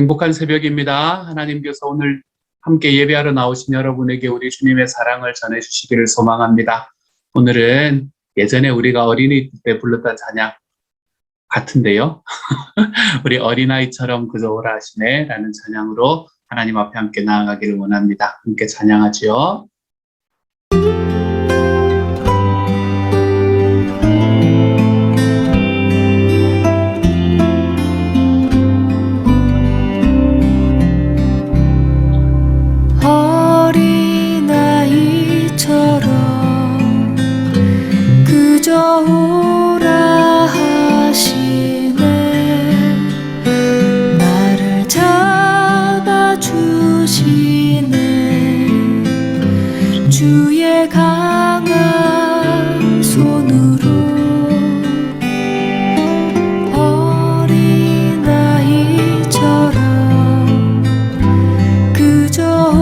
행복한 새벽입니다. 하나님께서 오늘 함께 예배하러 나오신 여러분에게 우리 주님의 사랑을 전해주시기를 소망합니다. 오늘은 예전에 우리가 어린이 때 불렀던 찬양 같은데요. 우리 어린아이처럼 그저 오라 하시네 라는 찬양으로 하나님 앞에 함께 나아가기를 원합니다. 함께 찬양하지요. 어린아이처럼 그저 오라 하시네. 나를 잡아주시네. 주의 강한 손으로 어린아이처럼 그저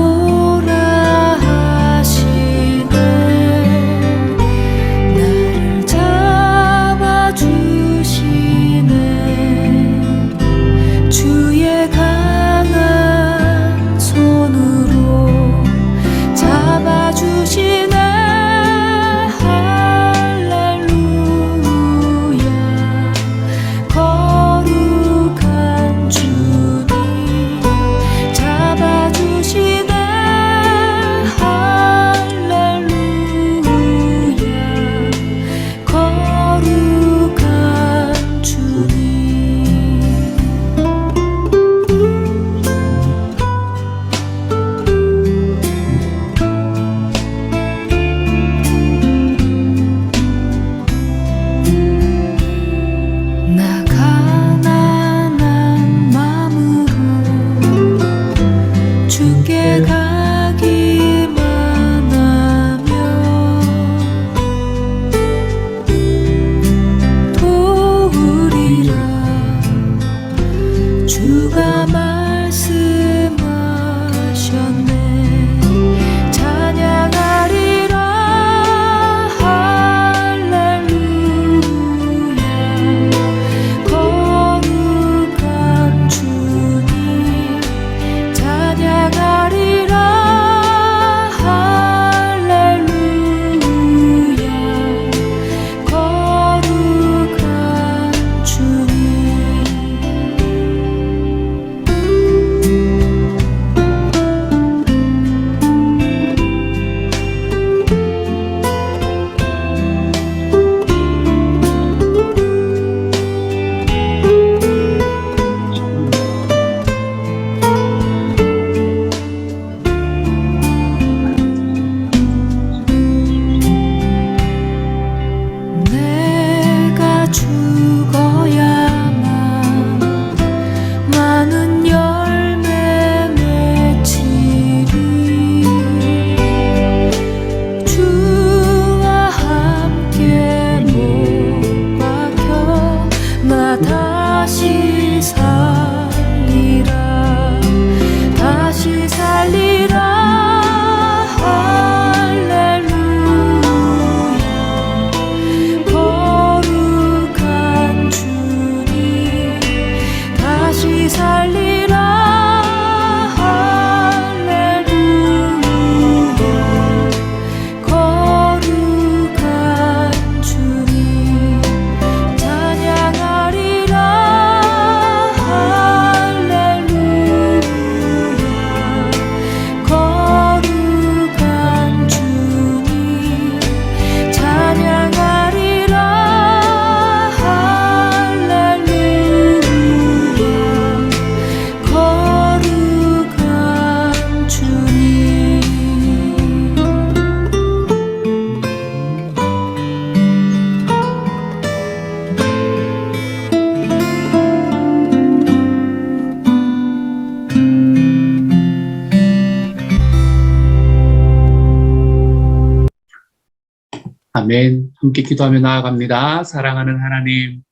아멘. 함께 기도하며 나아갑니다. 사랑하는 하나님,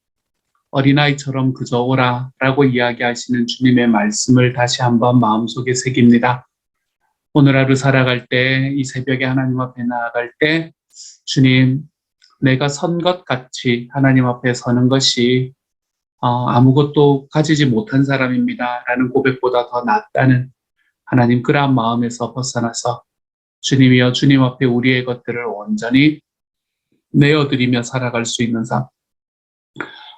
어린아이처럼 그저 오라 라고 이야기하시는 주님의 말씀을 다시 한번 마음속에 새깁니다. 오늘 하루 살아갈 때, 이 새벽에 하나님 앞에 나아갈 때 주님, 내가 선 것 같이 하나님 앞에 서는 것이 아무것도 가지지 못한 사람입니다. 라는 고백보다 더 낫다는 하나님 그러한 마음에서 벗어나서 주님이여 주님 앞에 우리의 것들을 온전히 내어드리며 살아갈 수 있는 삶.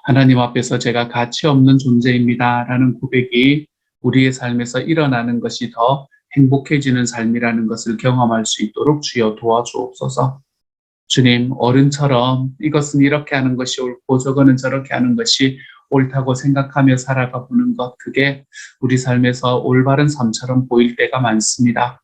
하나님 앞에서 제가 가치 없는 존재입니다. 라는 고백이 우리의 삶에서 일어나는 것이 더 행복해지는 삶이라는 것을 경험할 수 있도록 주여 도와주옵소서. 주님, 어른처럼 이것은 이렇게 하는 것이 옳고 저거는 저렇게 하는 것이 옳다고 생각하며 살아가 보는 것, 그게 우리 삶에서 올바른 삶처럼 보일 때가 많습니다.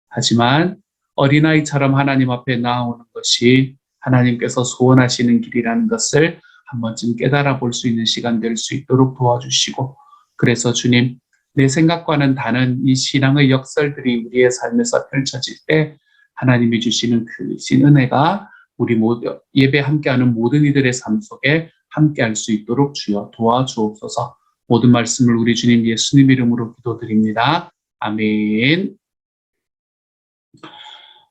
하지만 어린아이처럼 하나님 앞에 나아오는 것이 하나님께서 소원하시는 길이라는 것을 한 번쯤 깨달아 볼 수 있는 시간 될 수 있도록 도와주시고, 그래서 주님, 내 생각과는 다른 이 신앙의 역설들이 우리의 삶에서 펼쳐질 때 하나님이 주시는 그 신 은혜가 우리 모두 예배 함께하는 모든 이들의 삶 속에 함께할 수 있도록 주여 도와주옵소서. 모든 말씀을 우리 주님 예수님 이름으로 기도드립니다. 아멘.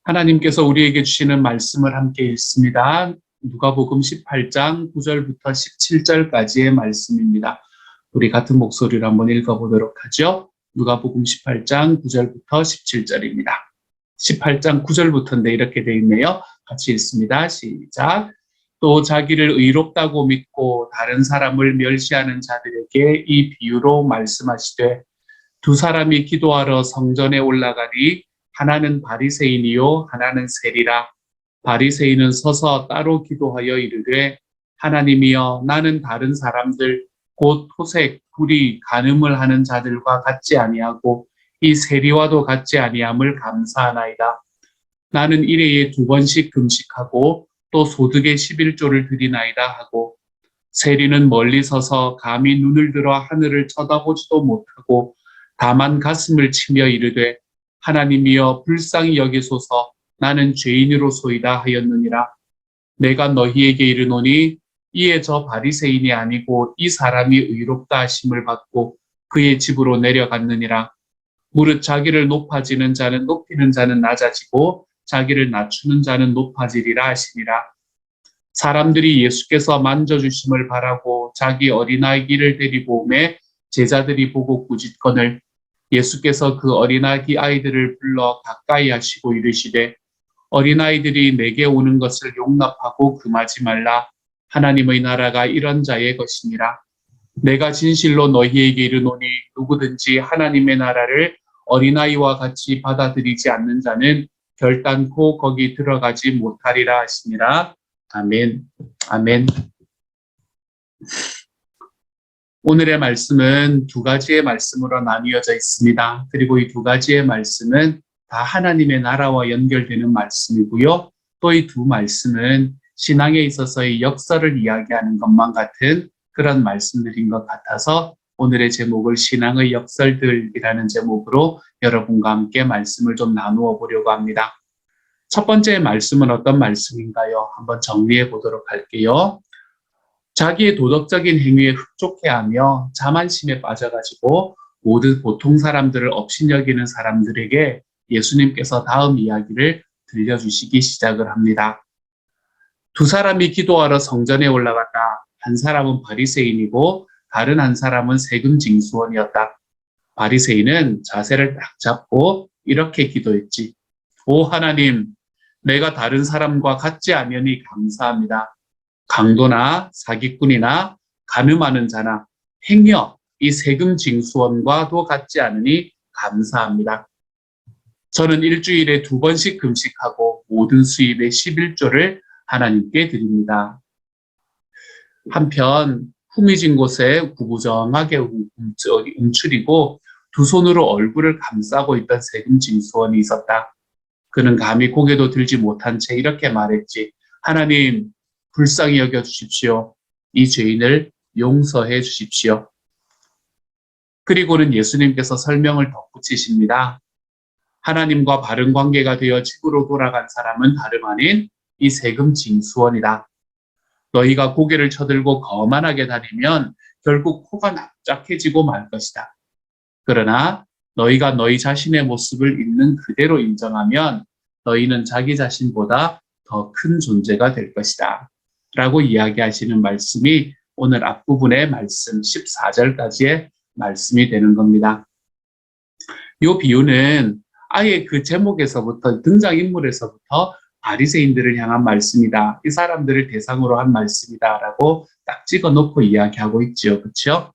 하나님께서 우리에게 주시는 말씀을 함께 읽습니다. 누가복음 18장 9절부터 17절까지의 말씀입니다. 우리 같은 목소리로 한번 읽어보도록 하죠. 누가복음 18장 9절부터 17절입니다. 18장 9절부터인데 이렇게 되어 있네요. 같이 읽습니다. 시작. 또 자기를 의롭다고 믿고 다른 사람을 멸시하는 자들에게 이 비유로 말씀하시되, 두 사람이 기도하러 성전에 올라가니 하나는 바리새인이요 하나는 세리라. 바리새인은 서서 따로 기도하여 이르되, 하나님이여 나는 다른 사람들 곧 토색, 불의, 간음을 하는 자들과 같지 아니하고 이 세리와도 같지 아니함을 감사하나이다. 나는 일회에 2번씩 금식하고 또 소득의 11조를 드리나이다 하고, 세리는 멀리 서서 감히 눈을 들어 하늘을 쳐다보지도 못하고 다만 가슴을 치며 이르되, 하나님이여 불쌍히 여기소서, 나는 죄인으로소이다 하였느니라. 내가 너희에게 이르노니 이에 저 바리새인이 아니고 이 사람이 의롭다 하심을 받고 그의 집으로 내려갔느니라. 무릇 자기를 높아지는 자는 높이는 자는 낮아지고 자기를 낮추는 자는 높아지리라 하시니라. 사람들이 예수께서 만져주심을 바라고 자기 어린아이를 데리고 오매 제자들이 보고 꾸짖거늘, 예수께서 그 어린아기 아이들을 불러 가까이 하시고 이르시되, 어린아이들이 내게 오는 것을 용납하고 금하지 말라. 하나님의 나라가 이런 자의 것이니라. 내가 진실로 너희에게 이르노니 누구든지 하나님의 나라를 어린아이와 같이 받아들이지 않는 자는 결단코 거기 들어가지 못하리라 하시니라. 아멘. 아멘. 오늘의 말씀은 2가지의 말씀으로 나뉘어져 있습니다. 그리고 이 2가지의 말씀은 다 하나님의 나라와 연결되는 말씀이고요. 또 이 2 말씀은 신앙에 있어서의 역사를 이야기하는 것만 같은 그런 말씀들인 것 같아서 오늘의 제목을 신앙의 역설들이라는 제목으로 여러분과 함께 말씀을 좀 나누어 보려고 합니다. 첫 번째 말씀은 어떤 말씀인가요? 한번 정리해 보도록 할게요. 자기의 도덕적인 행위에 흡족해하며 자만심에 빠져가지고 모든 보통 사람들을 업신여기는 사람들에게 예수님께서 다음 이야기를 들려주시기 시작을 합니다. 2 사람이 기도하러 성전에 올라갔다. 한 사람은 바리새인이고 다른 한 사람은 세금 징수원이었다. 바리새인은 자세를 딱 잡고 이렇게 기도했지. 오 하나님, 내가 다른 사람과 같지 아니하니 감사합니다. 강도나 사기꾼이나 간음하는 자나 행여 이 세금 징수원과도 같지 않으니 감사합니다. 저는 일주일에 2번씩 금식하고 모든 수입의 11조를 하나님께 드립니다. 한편 후미진 곳에 구부정하게 움츠리고 2 손으로 얼굴을 감싸고 있던 세금 징수원이 있었다. 그는 감히 고개도 들지 못한 채 이렇게 말했지. 하나님, 불쌍히 여겨주십시오. 이 죄인을 용서해 주십시오. 그리고는 예수님께서 설명을 덧붙이십니다. 하나님과 바른 관계가 되어 집으로 돌아간 사람은 다름 아닌 이 세금 징수원이다. 너희가 고개를 쳐들고 거만하게 다니면 결국 코가 납작해지고 말 것이다. 그러나 너희가 너희 자신의 모습을 있는 그대로 인정하면 너희는 자기 자신보다 더 큰 존재가 될 것이다. 라고 이야기하시는 말씀이 오늘 앞부분의 말씀 14절까지의 말씀이 되는 겁니다. 이 비유는 아예 그 제목에서부터 등장인물에서부터 바리새인들을 향한 말씀이다. 이 사람들을 대상으로 한 말씀이다라고 딱 찍어놓고 이야기하고 있죠. 그렇죠?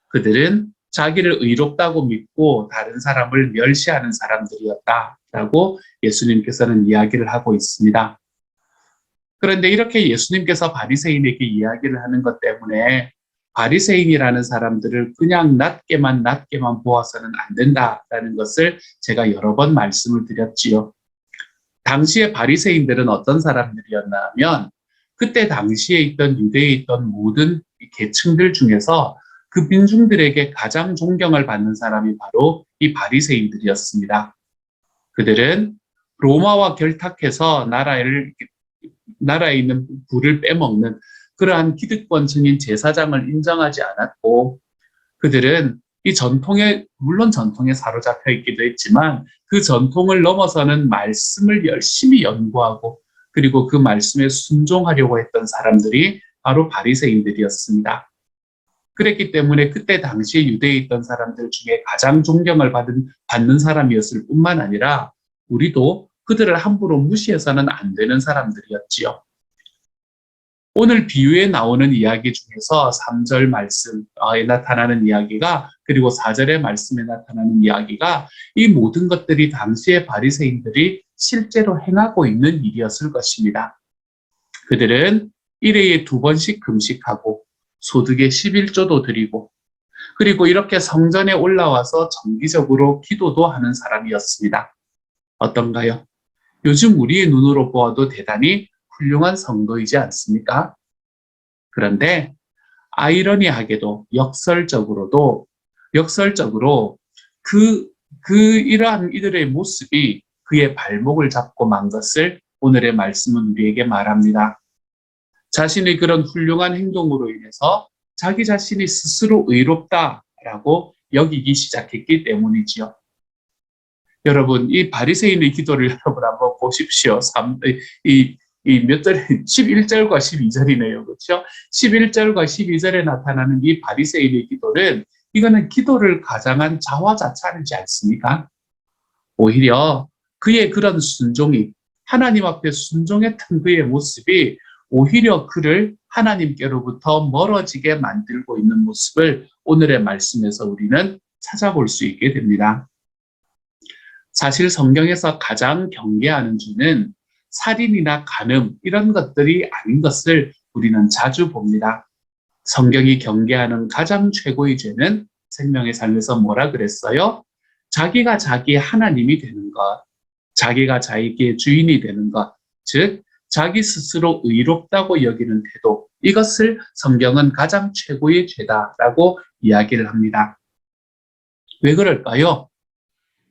그들은 자기를 의롭다고 믿고 다른 사람을 멸시하는 사람들이었다라고 예수님께서는 이야기를 하고 있습니다. 그런데 이렇게 예수님께서 바리새인에게 이야기를 하는 것 때문에 바리새인이라는 사람들을 그냥 낮게만 보아서는 안 된다라는 것을 제가 여러 번 말씀을 드렸지요. 당시에 바리새인들은 어떤 사람들이었나 하면 그때 당시에 있던 유대에 있던 모든 계층들 중에서 그 민중들에게 가장 존경을 받는 사람이 바로 이 바리새인들이었습니다. 그들은 로마와 결탁해서 나라에 있는 부를 빼먹는 그러한 기득권 증인 제사장을 인정하지 않았고, 그들은 이 물론 전통에 사로잡혀 있기도 했지만 그 전통을 넘어서는 말씀을 열심히 연구하고 그리고 그 말씀에 순종하려고 했던 사람들이 바로 바리새인들이었습니다. 그랬기 때문에 그때 당시에 유대에 있던 사람들 중에 가장 존경을 받는 사람이었을 뿐만 아니라 우리도 그들을 함부로 무시해서는 안 되는 사람들이었지요. 오늘 비유에 나오는 이야기 중에서 3절 말씀에 나타나는 이야기가 그리고 4절의 말씀에 나타나는 이야기가 이 모든 것들이 당시의 바리새인들이 실제로 행하고 있는 일이었을 것입니다. 그들은 일회에 2번씩 금식하고 소득의 11조도 드리고 그리고 이렇게 성전에 올라와서 정기적으로 기도도 하는 사람이었습니다. 어떤가요? 요즘 우리의 눈으로 보아도 대단히 훌륭한 성도이지 않습니까? 그런데 아이러니하게도 역설적으로 이러한 이들의 모습이 그의 발목을 잡고 만 것을 오늘의 말씀은 우리에게 말합니다. 자신의 그런 훌륭한 행동으로 인해서 자기 자신이 스스로 의롭다라고 여기기 시작했기 때문이지요. 여러분, 이 바리새인의 기도를 여러분 한번 보십시오. 몇 절, 11절과 12절이네요. 그렇죠? 11절과 12절에 나타나는 이 바리새인의 기도는 이거는 기도를 가장한 자화자찬이지 않습니까? 오히려 그의 그런 순종이 하나님 앞에 순종했던 그의 모습이 오히려 그를 하나님께로부터 멀어지게 만들고 있는 모습을 오늘의 말씀에서 우리는 찾아볼 수 있게 됩니다. 사실 성경에서 가장 경계하는 죄는 살인이나 간음 이런 것들이 아닌 것을 우리는 자주 봅니다. 성경이 경계하는 가장 최고의 죄는 생명의 삶에서 뭐라 그랬어요? 자기가 자기의 하나님이 되는 것, 자기가 자기의 주인이 되는 것, 즉 자기 스스로 의롭다고 여기는 태도, 이것을 성경은 가장 최고의 죄다라고 이야기를 합니다. 왜 그럴까요?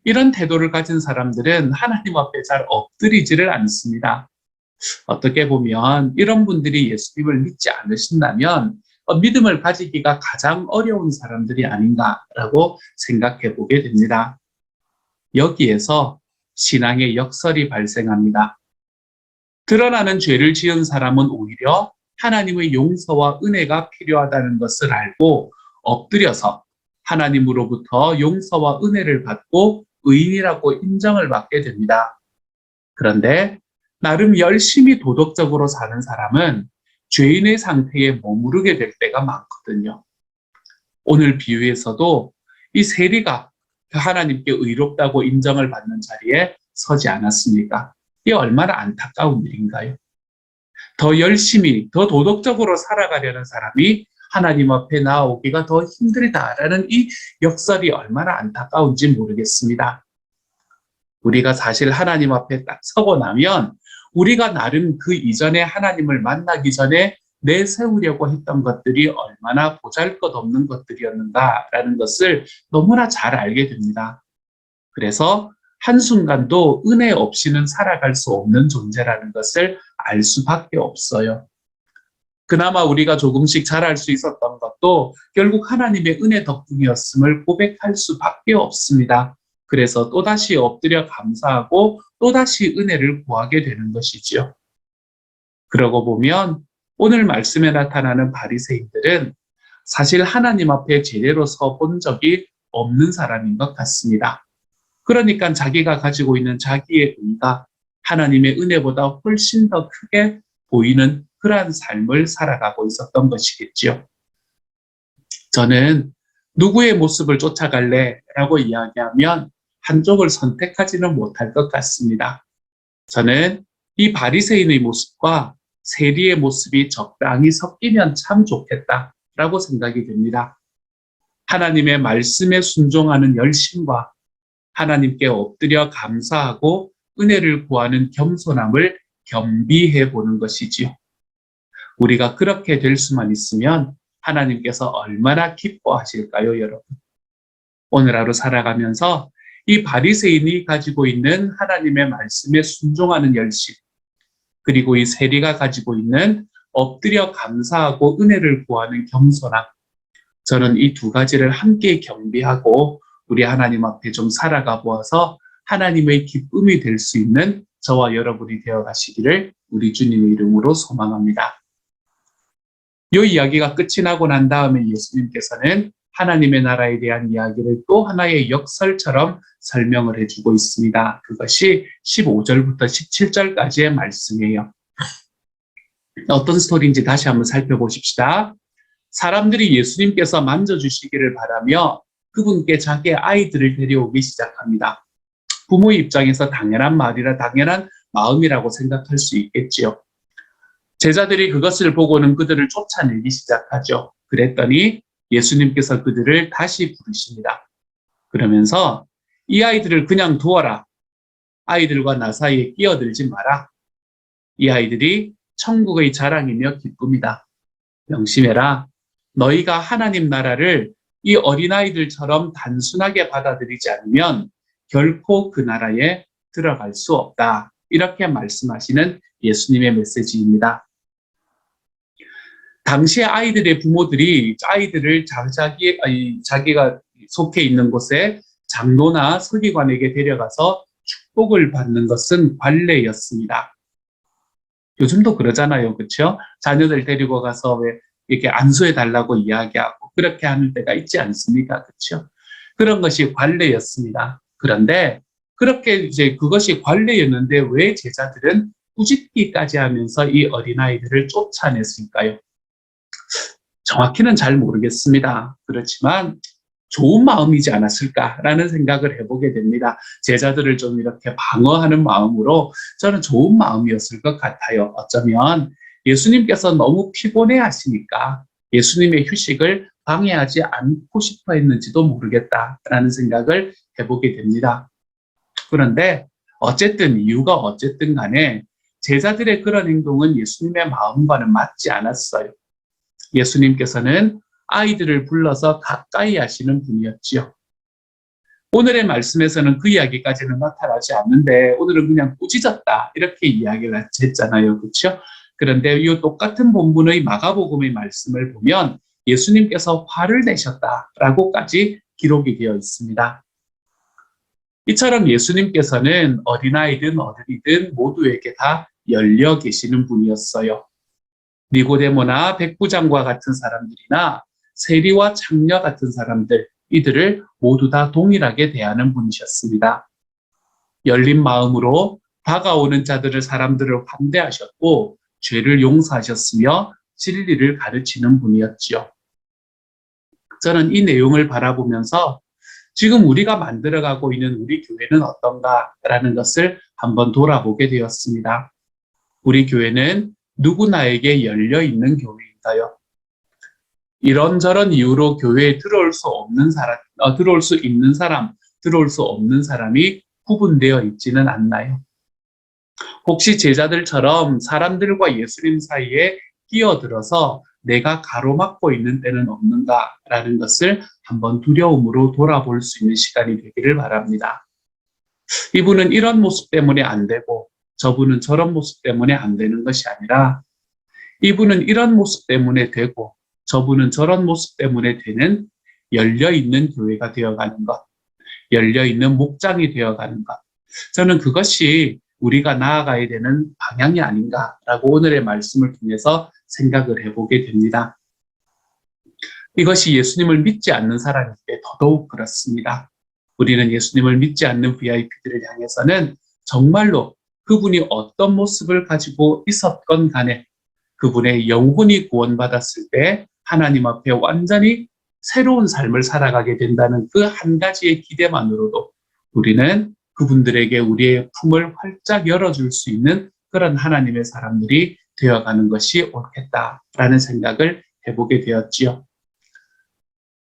이런 태도를 가진 사람들은 하나님 앞에 잘 엎드리지를 않습니다. 어떻게 보면 이런 분들이 예수님을 믿지 않으신다면 믿음을 가지기가 가장 어려운 사람들이 아닌가라고 생각해 보게 됩니다. 여기에서 신앙의 역설이 발생합니다. 드러나는 죄를 지은 사람은 오히려 하나님의 용서와 은혜가 필요하다는 것을 알고 엎드려서 하나님으로부터 용서와 은혜를 받고 의인이라고 인정을 받게 됩니다. 그런데 나름 열심히 도덕적으로 사는 사람은 죄인의 상태에 머무르게 될 때가 많거든요. 오늘 비유에서도 이 세리가 하나님께 의롭다고 인정을 받는 자리에 서지 않았습니까? 이게 얼마나 안타까운 일인가요? 더 열심히, 더 도덕적으로 살아가려는 사람이 하나님 앞에 나오기가 더 힘들다라는 이 역설이 얼마나 안타까운지 모르겠습니다. 우리가 사실 하나님 앞에 딱 서고 나면 우리가 나름 그 이전에 하나님을 만나기 전에 내세우려고 했던 것들이 얼마나 보잘것없는 것들이었는가라는 것을 너무나 잘 알게 됩니다. 그래서 한순간도 은혜 없이는 살아갈 수 없는 존재라는 것을 알 수밖에 없어요. 그나마 우리가 조금씩 잘할 수 있었던 것도 결국 하나님의 은혜 덕분이었음을 고백할 수밖에 없습니다. 그래서 또다시 엎드려 감사하고 또다시 은혜를 구하게 되는 것이지요. 그러고 보면 오늘 말씀에 나타나는 바리새인들은 사실 하나님 앞에 제대로 서 본 적이 없는 사람인 것 같습니다. 그러니까 자기가 가지고 있는 자기의 의가 하나님의 은혜보다 훨씬 더 크게 보이는 그러한 삶을 살아가고 있었던 것이겠지요. 저는 누구의 모습을 쫓아갈래? 라고 이야기하면 한쪽을 선택하지는 못할 것 같습니다. 저는 이 바리새인의 모습과 세리의 모습이 적당히 섞이면 참 좋겠다라고 생각이 됩니다. 하나님의 말씀에 순종하는 열심과 하나님께 엎드려 감사하고 은혜를 구하는 겸손함을 겸비해 보는 것이지요. 우리가 그렇게 될 수만 있으면 하나님께서 얼마나 기뻐하실까요, 여러분? 오늘 하루 살아가면서 이 바리새인이 가지고 있는 하나님의 말씀에 순종하는 열심, 그리고 이 세리가 가지고 있는 엎드려 감사하고 은혜를 구하는 겸손함, 저는 이 두 가지를 함께 겸비하고 우리 하나님 앞에 좀 살아가 보아서 하나님의 기쁨이 될 수 있는 저와 여러분이 되어 가시기를 우리 주님의 이름으로 소망합니다. 이 이야기가 끝이 나고 난 다음에 예수님께서는 하나님의 나라에 대한 이야기를 또 하나의 역설처럼 설명을 해주고 있습니다. 그것이 15절부터 17절까지의 말씀이에요. 어떤 스토리인지 다시 한번 살펴보십시다. 사람들이 예수님께서 만져주시기를 바라며 그분께 자기의 아이들을 데려오기 시작합니다. 부모의 입장에서 당연한 말이라 당연한 마음이라고 생각할 수 있겠지요. 제자들이 그것을 보고는 그들을 쫓아내기 시작하죠. 그랬더니 예수님께서 그들을 다시 부르십니다. 그러면서 이 아이들을 그냥 두어라. 아이들과 나 사이에 끼어들지 마라. 이 아이들이 천국의 자랑이며 기쁨이다. 명심해라. 너희가 하나님 나라를 이 어린아이들처럼 단순하게 받아들이지 않으면 결코 그 나라에 들어갈 수 없다. 이렇게 말씀하시는 예수님의 메시지입니다. 당시에 아이들의 부모들이 아이들을 자기가 속해 있는 곳에 장로나 서기관에게 데려가서 축복을 받는 것은 관례였습니다. 요즘도 그러잖아요. 그렇죠? 자녀들 데리고 가서 왜 이렇게 안수해 달라고 이야기하고 그렇게 하는 때가 있지 않습니까? 그렇죠? 그런 것이 관례였습니다. 그런데 그렇게 이제 그것이 관례였는데 왜 제자들은 꾸짖기까지 하면서 이 어린아이들을 쫓아냈을까요? 정확히는 잘 모르겠습니다. 그렇지만 좋은 마음이지 않았을까라는 생각을 해보게 됩니다. 제자들을 좀 이렇게 방어하는 마음으로 저는 좋은 마음이었을 것 같아요. 어쩌면 예수님께서 너무 피곤해 하시니까 예수님의 휴식을 방해하지 않고 싶어 했는지도 모르겠다라는 생각을 해보게 됩니다. 그런데 어쨌든 이유가 어쨌든 간에 제자들의 그런 행동은 예수님의 마음과는 맞지 않았어요. 예수님께서는 아이들을 불러서 가까이 하시는 분이었지요. 오늘의 말씀에서는 그 이야기까지는 나타나지 않는데 오늘은 그냥 꾸짖었다 이렇게 이야기를 했잖아요. 그렇죠? 그런데 이 똑같은 본문의 마가복음의 말씀을 보면 예수님께서 화를 내셨다라고까지 기록이 되어 있습니다. 이처럼 예수님께서는 어린아이든 어른이든 모두에게 다 열려 계시는 분이었어요. 니고데모나 백부장과 같은 사람들이나 세리와 창녀 같은 사람들, 이들을 모두 다 동일하게 대하는 분이셨습니다. 열린 마음으로 다가오는 자들을 사람들을 환대하셨고 죄를 용서하셨으며 진리를 가르치는 분이었지요. 저는 이 내용을 바라보면서 지금 우리가 만들어가고 있는 우리 교회는 어떤가라는 것을 한번 돌아보게 되었습니다. 우리 교회는 누구나에게 열려있는 교회인가요? 이런저런 이유로 교회에 들어올 수 없는 사람, 들어올 수 있는 사람, 들어올 수 없는 사람이 구분되어 있지는 않나요? 혹시 제자들처럼 사람들과 예수님 사이에 끼어들어서 내가 가로막고 있는 때는 없는가라는 것을 한번 두려움으로 돌아볼 수 있는 시간이 되기를 바랍니다. 이분은 이런 모습 때문에 안 되고 저분은 저런 모습 때문에 안 되는 것이 아니라 이분은 이런 모습 때문에 되고 저분은 저런 모습 때문에 되는 열려있는 교회가 되어가는 것, 열려있는 목장이 되어가는 것. 저는 그것이 우리가 나아가야 되는 방향이 아닌가라고 오늘의 말씀을 통해서 생각을 해보게 됩니다. 이것이 예수님을 믿지 않는 사람일 때 더더욱 그렇습니다. 우리는 예수님을 믿지 않는 VIP들을 향해서는 정말로 그분이 어떤 모습을 가지고 있었건 간에 그분의 영혼이 구원받았을 때 하나님 앞에 완전히 새로운 삶을 살아가게 된다는 그 한 가지의 기대만으로도 우리는 그분들에게 우리의 품을 활짝 열어줄 수 있는 그런 하나님의 사람들이 되어가는 것이 옳겠다라는 생각을 해보게 되었지요.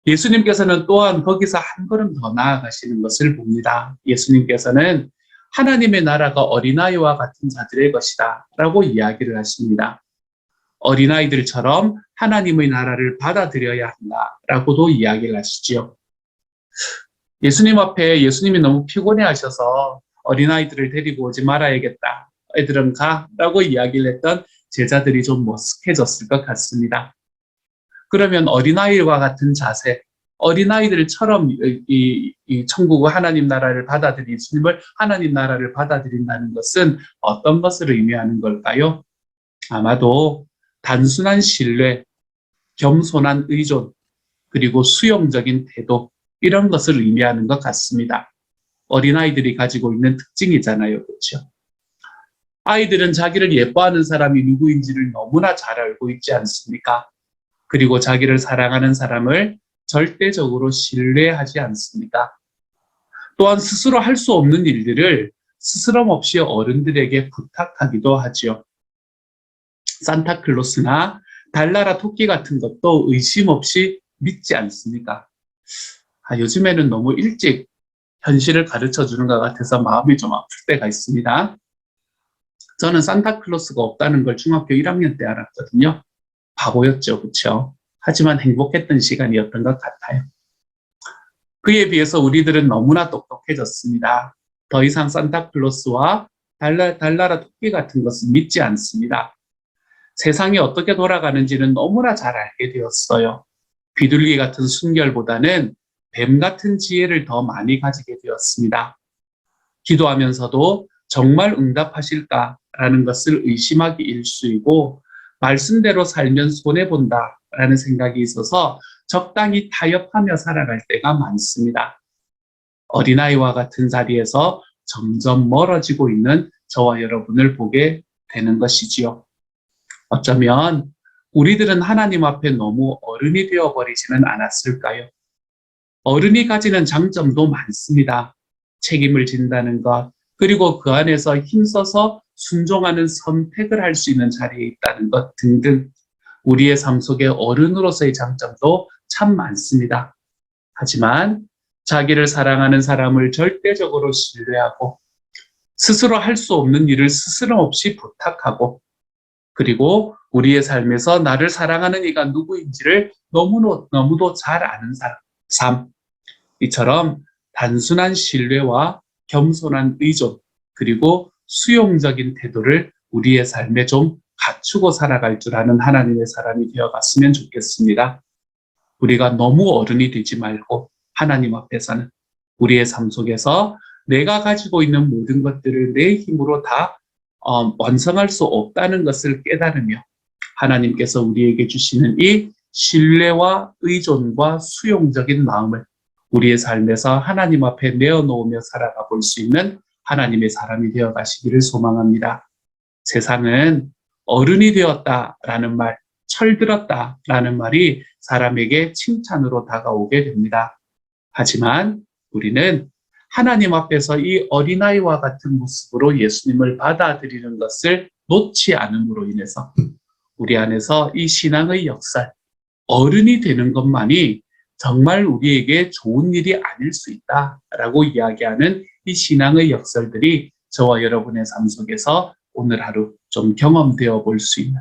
예수님께서는 또한 거기서 한 걸음 더 나아가시는 것을 봅니다. 예수님께서는 하나님의 나라가 어린아이와 같은 자들의 것이다 라고 이야기를 하십니다. 어린아이들처럼 하나님의 나라를 받아들여야 한다라고도 이야기를 하시지요. 예수님 앞에 예수님이 너무 피곤해 하셔서 어린아이들을 데리고 오지 말아야겠다. 애들은 가라고 이야기를 했던 제자들이 좀 머쓱해졌을 것 같습니다. 그러면 어린아이와 같은 자세, 어린아이들처럼 이 천국의 하나님 나라를 받아들인 예수님을 하나님 나라를 받아들인다는 것은 어떤 것을 의미하는 걸까요? 아마도 단순한 신뢰, 겸손한 의존, 그리고 수용적인 태도, 이런 것을 의미하는 것 같습니다. 어린아이들이 가지고 있는 특징이잖아요. 그렇죠? 아이들은 자기를 예뻐하는 사람이 누구인지를 너무나 잘 알고 있지 않습니까? 그리고 자기를 사랑하는 사람을 절대적으로 신뢰하지 않습니다. 또한 스스로 할 수 없는 일들을 스스럼 없이 어른들에게 부탁하기도 하지요. 산타클로스나 달나라 토끼 같은 것도 의심 없이 믿지 않습니다. 요즘에는 너무 일찍 현실을 가르쳐 주는 것 같아서 마음이 좀 아플 때가 있습니다. 저는 산타클로스가 없다는 걸 중학교 1학년 때 알았거든요. 바보였죠, 그렇죠? 하지만 행복했던 시간이었던 것 같아요. 그에 비해서 우리들은 너무나 똑똑해졌습니다. 더 이상 산타클로스와 달나라 토끼 같은 것은 믿지 않습니다. 세상이 어떻게 돌아가는지는 너무나 잘 알게 되었어요. 비둘기 같은 순결보다는 뱀 같은 지혜를 더 많이 가지게 되었습니다. 기도하면서도 정말 응답하실까라는 것을 의심하기 일쑤이고 말씀대로 살면 손해본다라는 생각이 있어서 적당히 타협하며 살아갈 때가 많습니다. 어린아이와 같은 자리에서 점점 멀어지고 있는 저와 여러분을 보게 되는 것이지요. 어쩌면 우리들은 하나님 앞에 너무 어른이 되어버리지는 않았을까요? 어른이 가지는 장점도 많습니다. 책임을 진다는 것, 그리고 그 안에서 힘써서 순종하는 선택을 할 수 있는 자리에 있다는 것 등등 우리의 삶 속에 어른으로서의 장점도 참 많습니다. 하지만 자기를 사랑하는 사람을 절대적으로 신뢰하고 스스로 할 수 없는 일을 스스럼 없이 부탁하고 그리고 우리의 삶에서 나를 사랑하는 이가 누구인지를 너무도 잘 아는 삶, 이처럼 단순한 신뢰와 겸손한 의존, 그리고 수용적인 태도를 우리의 삶에 좀 갖추고 살아갈 줄 아는 하나님의 사람이 되어갔으면 좋겠습니다. 우리가 너무 어른이 되지 말고 하나님 앞에서는 우리의 삶 속에서 내가 가지고 있는 모든 것들을 내 힘으로 다 완성할 수 없다는 것을 깨달으며 하나님께서 우리에게 주시는 이 신뢰와 의존과 수용적인 마음을 우리의 삶에서 하나님 앞에 내어놓으며 살아가 볼 수 있는 하나님의 사람이 되어 가시기를 소망합니다. 세상은 어른이 되었다라는 말, 철들었다라는 말이 사람에게 칭찬으로 다가오게 됩니다. 하지만 우리는 하나님 앞에서 이 어린아이와 같은 모습으로 예수님을 받아들이는 것을 놓지 않음으로 인해서 우리 안에서 이 신앙의 역사, 어른이 되는 것만이 정말 우리에게 좋은 일이 아닐 수 있다라고 이야기하는 이 신앙의 역설들이 저와 여러분의 삶 속에서 오늘 하루 좀 경험되어 볼 수 있는,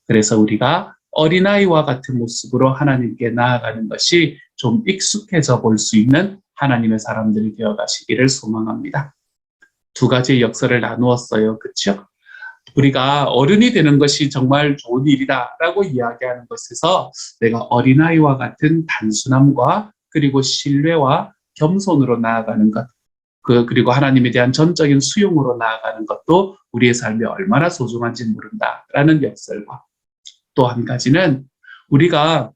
그래서 우리가 어린아이와 같은 모습으로 하나님께 나아가는 것이 좀 익숙해져 볼 수 있는 하나님의 사람들이 되어 가시기를 소망합니다. 두 가지 역설을 나누었어요. 그렇죠? 우리가 어른이 되는 것이 정말 좋은 일이다라고 이야기하는 것에서 내가 어린아이와 같은 단순함과 그리고 신뢰와 겸손으로 나아가는 것, 그리고 하나님에 대한 전적인 수용으로 나아가는 것도 우리의 삶에 얼마나 소중한지 모른다라는 역설과, 또 한 가지는 우리가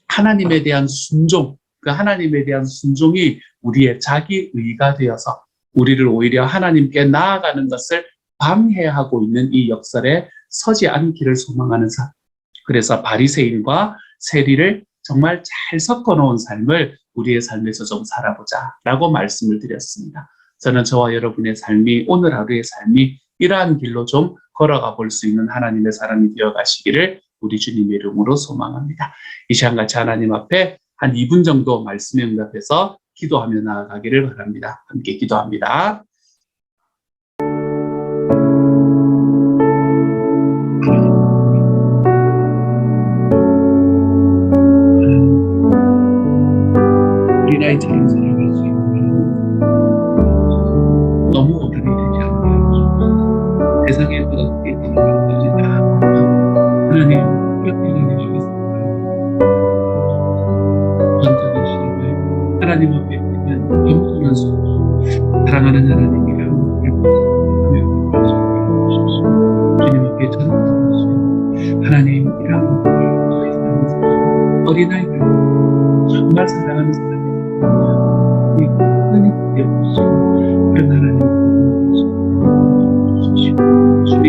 하나님에 대한 순종, 그 하나님에 대한 순종이 우리의 자기의가 되어서 우리를 오히려 하나님께 나아가는 것을 방해하고 있는 이 역설에 서지 않기를 소망하는 삶. 그래서 바리새인과 세리를 정말 잘 섞어놓은 삶을 우리의 삶에서 좀 살아보자라고 말씀을 드렸습니다. 저는 저와 여러분의 삶이, 오늘 하루의 삶이 이러한 길로 좀 걸어가 볼 수 있는 하나님의 사람이 되어가시기를 우리 주님의 이름으로 소망합니다. 이 시간 같이 하나님 앞에 한 2분 정도 말씀에 응답해서 기도하며 나아가기를 바랍니다. 함께 기도합니다. 어린아이처럼 살아갈 수 있는 너무 어른이 되지 않게 하시고 세상에 어떻게 지금까지 다 하나님 그렇게 하나님 앞에서 전적인 신뢰, 하나님 앞에 있는 겸손한 소망, 사랑하는 하나님이랑 주님 앞에 전적인 신뢰, 하나님이랑 너의 삶에서 어린아이들 정말 사랑하는 사람이 이 큰 힘이 되어주시고 그런 하나님 주님,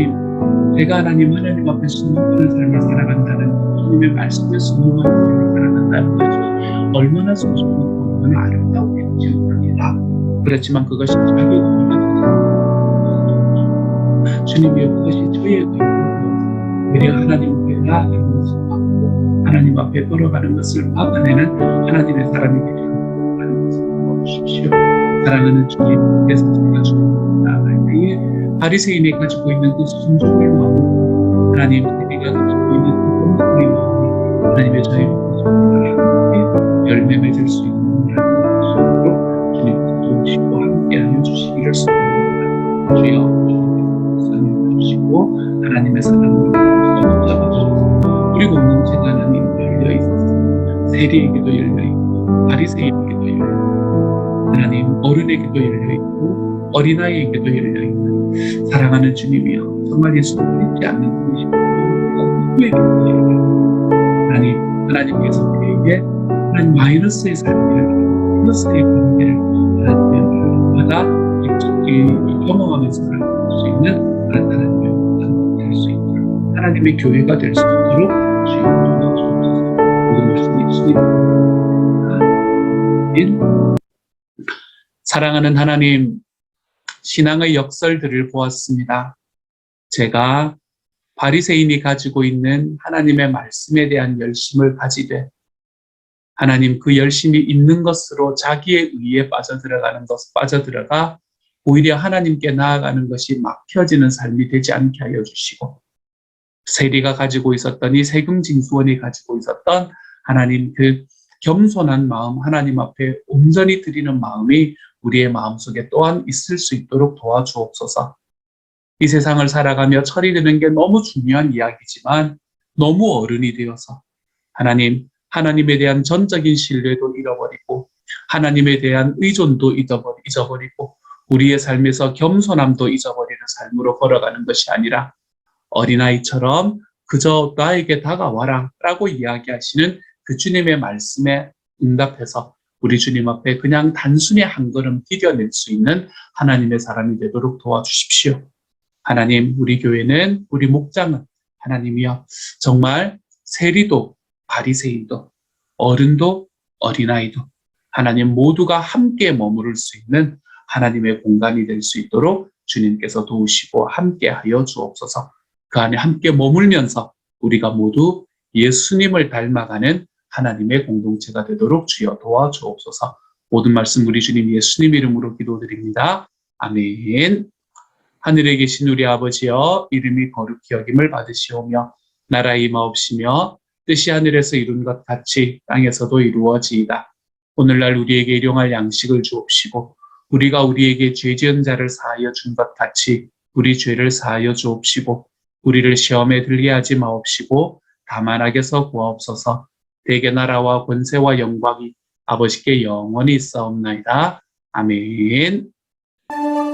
제가 하나님 앞에 순종하는 삶을 살아간다는 주님의 말씀에 순종하는 삶을 살아간다는 것이 얼마나 소중하고 얼마나 아름다운지 모릅니다. 그렇지만 그것이 자기 의가 주님이여, 그것이 저의 의가 오히려 하나님께 나아가는 것을 막고 하나님 앞에 걸어가는 것을 막아내는 하나님의 사람이 되시는 것을 도와주십시오. 사랑하는 주님께서 제가 주님 나아갈 때에 바리새인이 가지고 있는 그 순종의 마음, 하나님 세리가 가지고 있는 그 겸손의 마음이 하나님의 저희 사랑에 열매 맺을 수 있는 하나님으로 주님께서 도우시고 함께하여 주시기를 소원합니다. 주여, 주님께서 선임해 주시고 하나님의 사랑을 붙잡아 주셔서 우리 공동체가 하나님 열려 있었습니다. 세리에게도 열려 있고 바리새인에게도 열려 있고 하나님 어른에게도 열려 있고 어린아이에게도 열려 있는 사랑하는 주님이여, 정말 예수를 믿지 않는 분이시고 누구에게도 열려 있고 하나님께서 우리에게 하나님 마이너스의 삶을, 플러스의 관계를 하나님마다 깊이 경험하면서 살아갈 수 있는 그런 하나님의 모습이 될 수 있도록, 하나님의 교회가 될 수 있도록 주여 도와주옵소서. 모든 말씀 예수님 아멘. 사랑하는 하나님, 신앙의 역설들을 보았습니다. 제가 바리새인이 가지고 있는 하나님의 말씀에 대한 열심을 가지되 하나님 그 열심이 있는 것으로 자기의 의에 빠져들어가 오히려 하나님께 나아가는 것이 막혀지는 삶이 되지 않게 하여 주시고, 세리가 가지고 있었던 이 세금징수원이 가지고 있었던 하나님 그 겸손한 마음, 하나님 앞에 온전히 드리는 마음이 우리의 마음속에 또한 있을 수 있도록 도와주옵소서. 이 세상을 살아가며 처리되는 게 너무 중요한 이야기지만 너무 어른이 되어서 하나님에 대한 전적인 신뢰도 잃어버리고 하나님에 대한 의존도 잊어버리고 우리의 삶에서 겸손함도 잊어버리는 삶으로 걸어가는 것이 아니라 어린아이처럼 그저 나에게 다가와라 라고 이야기하시는 그 주님의 말씀에 응답해서 우리 주님 앞에 그냥 단순히 한 걸음 디뎌낼 수 있는 하나님의 사람이 되도록 도와주십시오. 하나님, 우리 교회는, 우리 목장은 하나님이여 정말 세리도 바리새인도 어른도 어린아이도 하나님 모두가 함께 머무를 수 있는 하나님의 공간이 될 수 있도록 주님께서 도우시고 함께하여 주옵소서. 그 안에 함께 머물면서 우리가 모두 예수님을 닮아가는 하나님의 공동체가 되도록 주여 도와주옵소서. 모든 말씀 우리 주님 예수님 이름으로 기도드립니다. 아멘. 하늘에 계신 우리 아버지여, 이름이 거룩히 여김을 받으시오며 나라의 임하옵시며 뜻이 하늘에서 이룬 것 같이 땅에서도 이루어지이다. 오늘날 우리에게 일용할 양식을 주옵시고 우리가 우리에게 죄 지은 자를 사하여 준 것 같이 우리 죄를 사하여 주옵시고 우리를 시험에 들게 하지 마옵시고 다만 악에서 구하옵소서. 대개 나라와 권세와 영광이 아버지께 영원히 있사옵나이다. 아멘. 그